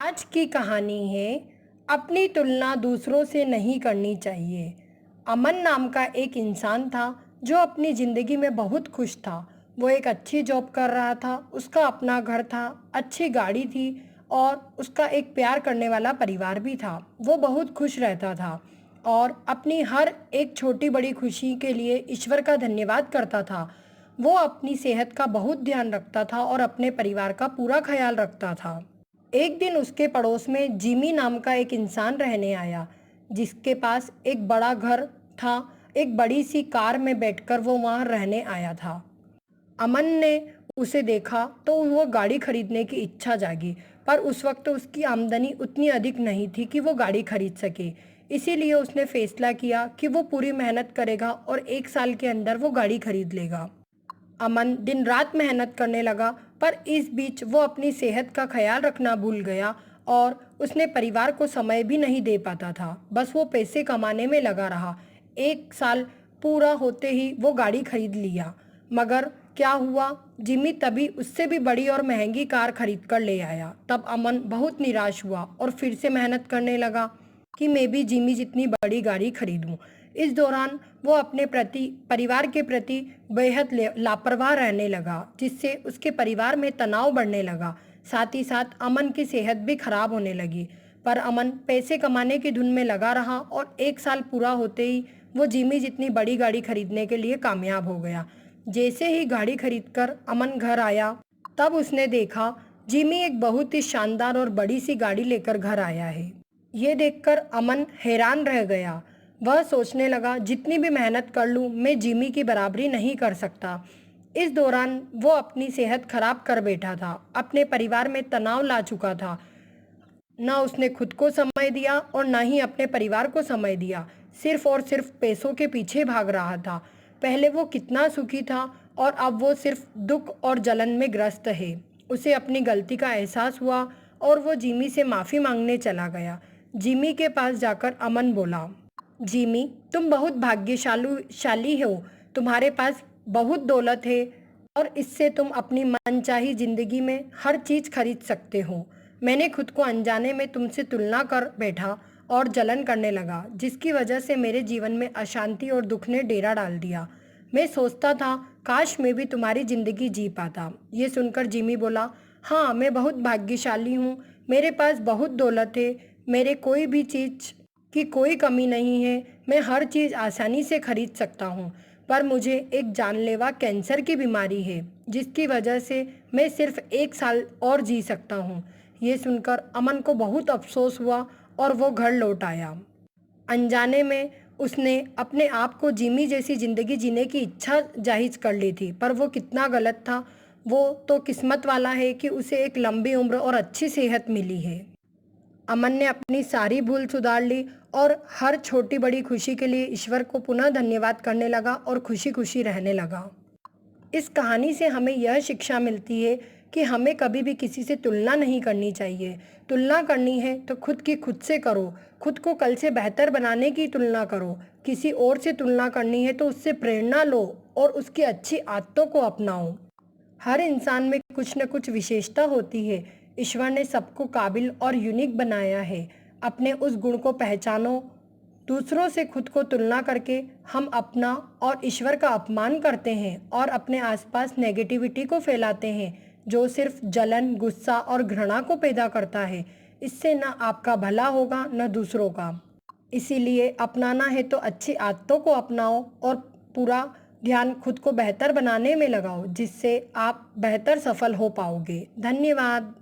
आज की कहानी है अपनी तुलना दूसरों से नहीं करनी चाहिए। अमन नाम का एक इंसान था जो अपनी ज़िंदगी में बहुत खुश था। वो एक अच्छी जॉब कर रहा था, उसका अपना घर था, अच्छी गाड़ी थी और उसका एक प्यार करने वाला परिवार भी था। वो बहुत खुश रहता था और अपनी हर एक छोटी बड़ी खुशी के लिए ईश्वर का धन्यवाद करता था। वो अपनी सेहत का बहुत ध्यान रखता था और अपने परिवार का पूरा ख्याल रखता था। एक दिन उसके पड़ोस में जिमी नाम का एक इंसान रहने आया, जिसके पास एक बड़ा घर था। एक बड़ी सी कार में बैठकर वो वहाँ रहने आया था। अमन ने उसे देखा तो वो गाड़ी खरीदने की इच्छा जागी, पर उस वक्त उसकी आमदनी उतनी अधिक नहीं थी कि वो गाड़ी खरीद सके। इसीलिए उसने फैसला किया कि वो पूरी मेहनत करेगा और 1 साल के अंदर वो गाड़ी खरीद लेगा। अमन दिन रात मेहनत करने लगा, पर इस बीच वो अपनी सेहत का ख्याल रखना भूल गया और उसने परिवार को समय भी नहीं दे पाता था। बस वो पैसे कमाने में लगा रहा। 1 साल पूरा होते ही वो गाड़ी खरीद लिया। मगर क्या हुआ, जिमी तभी उससे भी बड़ी और महंगी कार खरीद कर ले आया। तब अमन बहुत निराश हुआ और फिर से मेहनत करने लगा कि मैं भी जिमी जितनी बड़ी गाड़ी खरीदूं। इस दौरान वो अपने प्रति परिवार के प्रति बेहद लापरवाह रहने लगा, जिससे उसके परिवार में तनाव बढ़ने लगा। साथ ही साथ अमन की सेहत भी खराब होने लगी। पर अमन पैसे कमाने की धुन में लगा रहा और 1 साल पूरा होते ही वो जिमी जितनी बड़ी गाड़ी खरीदने के लिए कामयाब हो गया। जैसे ही गाड़ी खरीदकर अमन घर आया, तब उसने देखा जिमी एक बहुत ही शानदार और बड़ी सी गाड़ी लेकर घर आया है। ये देखकर अमन हैरान रह गया। वह सोचने लगा, जितनी भी मेहनत कर लूँ मैं जिमी की बराबरी नहीं कर सकता। इस दौरान वो अपनी सेहत खराब कर बैठा था, अपने परिवार में तनाव ला चुका था। न उसने खुद को समय दिया और न ही अपने परिवार को समय दिया। सिर्फ और सिर्फ पैसों के पीछे भाग रहा था। पहले वो कितना सुखी था और अब वो सिर्फ दुख और जलन में ग्रस्त है। उसे अपनी गलती का एहसास हुआ और वो जिमी से माफ़ी मांगने चला गया। जिमी के पास जाकर अमन बोला, जिमी, तुम बहुत भाग्यशाली हो। तुम्हारे पास बहुत दौलत है और इससे तुम अपनी मनचाही जिंदगी में हर चीज़ खरीद सकते हो। मैंने खुद को अनजाने में तुमसे तुलना कर बैठा और जलन करने लगा, जिसकी वजह से मेरे जीवन में अशांति और दुख ने डेरा डाल दिया। मैं सोचता था काश मैं भी तुम्हारी ज़िंदगी जी पाता। ये सुनकर जिमी बोला, हाँ मैं बहुत भाग्यशाली हूँ। मेरे पास बहुत दौलत है। मेरे कोई भी चीज़ की कोई कमी नहीं है। मैं हर चीज़ आसानी से खरीद सकता हूँ। पर मुझे एक जानलेवा कैंसर की बीमारी है, जिसकी वजह से मैं सिर्फ 1 साल और जी सकता हूँ। ये सुनकर अमन को बहुत अफसोस हुआ और वो घर लौट आया। अनजाने में उसने अपने आप को जिमी जैसी ज़िंदगी जीने की इच्छा जाहिर कर ली थी, पर वो कितना गलत था। वो तो किस्मत वाला है कि उसे एक लंबी उम्र और अच्छी सेहत मिली है। अमन ने अपनी सारी भूल सुधार ली और हर छोटी बड़ी खुशी के लिए ईश्वर को पुनः धन्यवाद करने लगा और खुशी खुशी रहने लगा। इस कहानी से हमें यह शिक्षा मिलती है कि हमें कभी भी किसी से तुलना नहीं करनी चाहिए। तुलना करनी है तो खुद की खुद से करो। खुद को कल से बेहतर बनाने की तुलना करो। किसी और से तुलना करनी है तो उससे प्रेरणा लो और उसकी अच्छी आदतों को अपनाओ। हर इंसान में कुछ न कुछ विशेषता होती है। ईश्वर ने सबको काबिल और यूनिक बनाया है। अपने उस गुण को पहचानो। दूसरों से खुद को तुलना करके हम अपना और ईश्वर का अपमान करते हैं और अपने आसपास नेगेटिविटी को फैलाते हैं, जो सिर्फ जलन, गुस्सा और घृणा को पैदा करता है। इससे न आपका भला होगा न दूसरों का। इसीलिए अपनाना है तो अच्छी आदतों को अपनाओ और पूरा ध्यान खुद को बेहतर बनाने में लगाओ, जिससे आप बेहतर सफल हो पाओगे। धन्यवाद।